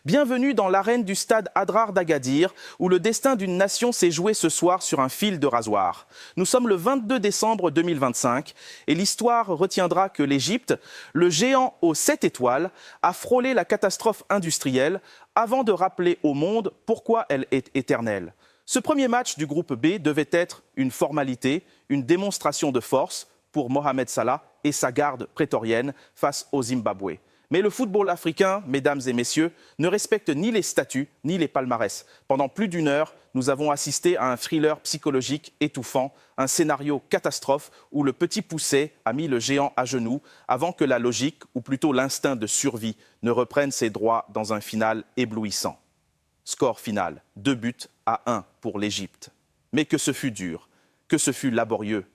Bienvenue dans l'arène du stade Adrar d'Agadir, où le destin d'une nation s'est joué ce soir sur un fil de rasoir. Nous sommes le 22 décembre 2025 et l'histoire retiendra que l'Égypte, le géant aux 7 étoiles, a frôlé la catastrophe industrielle avant de rappeler au monde pourquoi elle est éternelle. Ce premier match du groupe B devait être une formalité, une démonstration de force pour Mohamed Salah et sa garde prétorienne face au Zimbabwe. Mais le football africain, mesdames et messieurs, ne respecte ni les statuts ni les palmarès. Pendant plus d'une heure, nous avons assisté à un thriller psychologique étouffant, un scénario catastrophe où le petit poucet a mis le géant à genoux avant que la logique, ou plutôt l'instinct de survie, ne reprenne ses droits dans un final éblouissant. Score final, 2-1 pour l'Égypte. Mais que ce fut dur, que ce fut laborieux.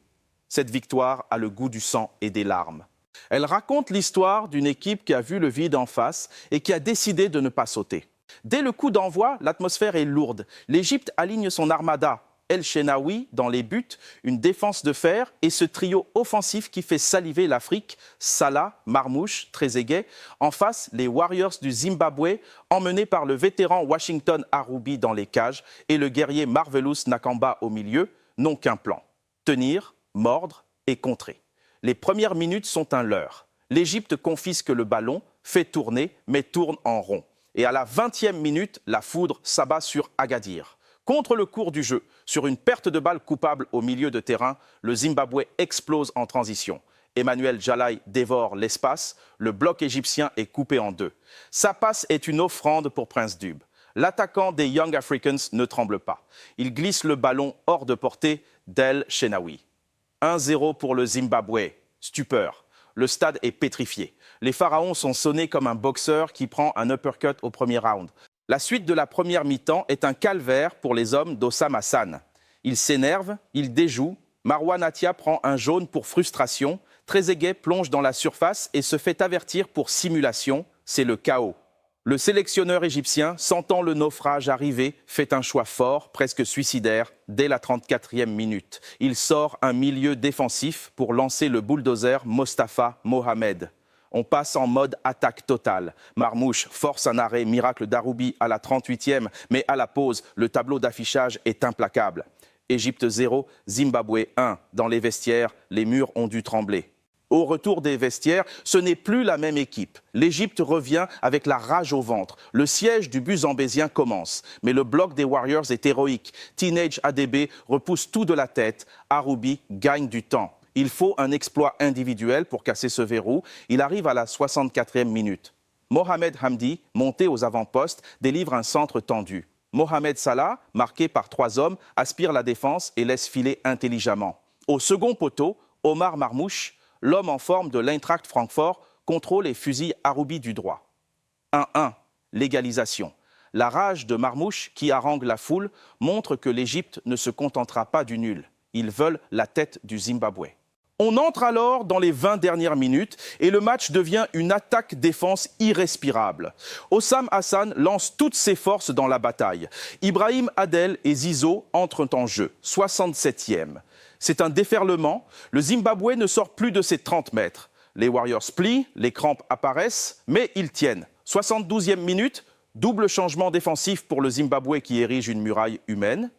Cette victoire a le goût du sang et des larmes. Elle raconte l'histoire d'une équipe qui a vu le vide en face et qui a décidé de ne pas sauter. Dès le coup d'envoi, l'atmosphère est lourde. L'Égypte aligne son armada, El Shenaoui dans les buts, une défense de fer et ce trio offensif qui fait saliver l'Afrique, Salah, Marmoush, Trezeguet. En face, les Warriors du Zimbabwe, emmenés par le vétéran Washington Arubi dans les cages et le guerrier Marvelous Nakamba au milieu, n'ont qu'un plan: tenir, mordre et contrer. Les premières minutes sont un leurre. L'Égypte confisque le ballon, fait tourner, mais tourne en rond. Et à la 20e minute, la foudre s'abat sur Agadir. Contre le cours du jeu, sur une perte de balle coupable au milieu de terrain, le Zimbabwe explose en transition. Emmanuel Jalai dévore l'espace, le bloc égyptien est coupé en deux. Sa passe est une offrande pour Prince Dube. L'attaquant des Young Africans ne tremble pas. Il glisse le ballon hors de portée d'El Shenaoui. 1-0 pour le Zimbabwe. Stupeur. Le stade est pétrifié. Les Pharaons sont sonnés comme un boxeur qui prend un uppercut au premier round. La suite de la première mi-temps est un calvaire pour les hommes d'Ossam Hassan. Ils s'énervent, ils déjouent. Marwan Atia prend un jaune pour frustration. Trezeguet plonge dans la surface et se fait avertir pour simulation. C'est le chaos. Le sélectionneur égyptien, sentant le naufrage arriver, fait un choix fort, presque suicidaire, dès la 34e minute. Il sort un milieu défensif pour lancer le bulldozer Mostafa Mohamed. On passe en mode attaque totale. Marmoush force un arrêt miracle d'Arubi à la 38e, mais à la pause, le tableau d'affichage est implacable. Égypte 0, Zimbabwe 1. Dans les vestiaires, les murs ont dû trembler. Au retour des vestiaires, ce n'est plus la même équipe. L'Égypte revient avec la rage au ventre. Le siège du bus zambésien commence. Mais le bloc des Warriors est héroïque. Teenage ADB repousse tout de la tête. Arubi gagne du temps. Il faut un exploit individuel pour casser ce verrou. Il arrive à la 64e minute. Mohamed Hamdi, monté aux avant-postes, délivre un centre tendu. Mohamed Salah, marqué par 3 hommes, aspire la défense et laisse filer intelligemment. Au second poteau, Omar Marmoush, l'homme en forme de l'Eintracht Francfort, contrôle et fusille Arubi du droit. 1-1, l'égalisation. La rage de Marmoush, qui harangue la foule, montre que l'Égypte ne se contentera pas du nul. Ils veulent la tête du Zimbabwe. On entre alors dans les 20 dernières minutes et le match devient une attaque-défense irrespirable. Ossam Hassan lance toutes ses forces dans la bataille. Ibrahim Adel et Zizo entrent en jeu, 67e. C'est un déferlement. Le Zimbabwe ne sort plus de ses 30 mètres. Les Warriors plient, les crampes apparaissent, mais ils tiennent. 72e minute, double changement défensif pour le Zimbabwe qui érige une muraille humaine.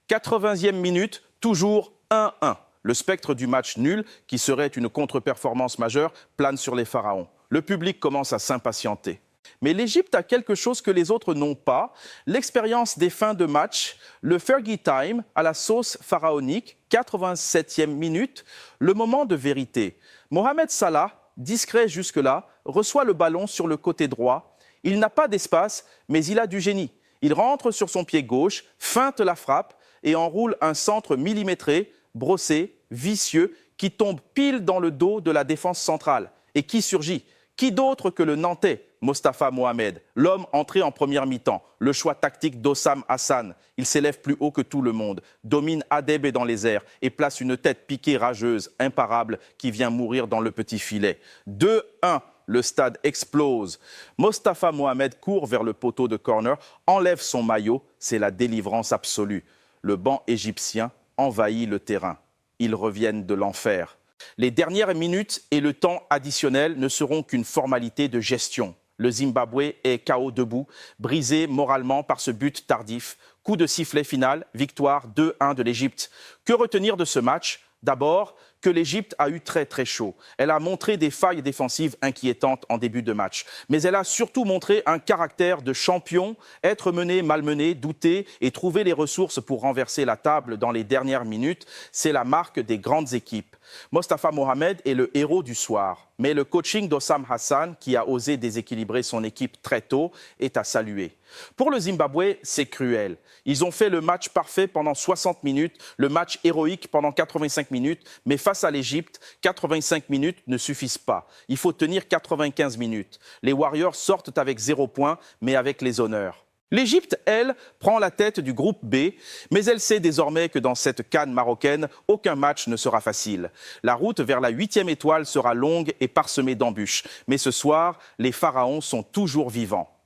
80e minute, toujours 1-1. Le spectre du match nul, qui serait une contre-performance majeure, plane sur les Pharaons. Le public commence à s'impatienter. Mais l'Égypte a quelque chose que les autres n'ont pas, l'expérience des fins de match, le Fergie Time à la sauce pharaonique, 87e minute, le moment de vérité. Mohamed Salah, discret jusque-là, reçoit le ballon sur le côté droit. Il n'a pas d'espace, mais il a du génie. Il rentre sur son pied gauche, feinte la frappe et enroule un centre millimétré, brossé, vicieux, qui tombe pile dans le dos de la défense centrale. Et qui surgit? Qui d'autre que le Nantais, Mostafa Mohamed, l'homme entré en première mi-temps, le choix tactique d'Ossam Hassan. Il s'élève plus haut que tout le monde, domine Adebe dans les airs et place une tête piquée rageuse, imparable, qui vient mourir dans le petit filet. 2-1, le stade explose. Mostafa Mohamed court vers le poteau de corner, enlève son maillot, c'est la délivrance absolue. Le banc égyptien envahit le terrain. Ils reviennent de l'enfer. Les dernières minutes et le temps additionnel ne seront qu'une formalité de gestion. Le Zimbabwe est KO debout, brisé moralement par ce but tardif. Coup de sifflet final, victoire 2-1 de l'Égypte. Que retenir de ce match ? D'abord, que l'Égypte a eu très chaud. Elle a montré des failles défensives inquiétantes en début de match. Mais elle a surtout montré un caractère de champion, être mené, malmené, douter et trouver les ressources pour renverser la table dans les dernières minutes. C'est la marque des grandes équipes. Mostafa Mohamed est le héros du soir. Mais le coaching d'Ossam Hassan, qui a osé déséquilibrer son équipe très tôt, est à saluer. Pour le Zimbabwe, c'est cruel. Ils ont fait le match parfait pendant 60 minutes, le match héroïque pendant 85 minutes, mais face à l'Égypte, 85 minutes ne suffisent pas. Il faut tenir 95 minutes. Les Warriors sortent avec 0 points, mais avec les honneurs. L'Égypte, elle, prend la tête du groupe B, mais elle sait désormais que dans cette CAN marocaine, aucun match ne sera facile. La route vers la 8e étoile sera longue et parsemée d'embûches. Mais ce soir, les pharaons sont toujours vivants.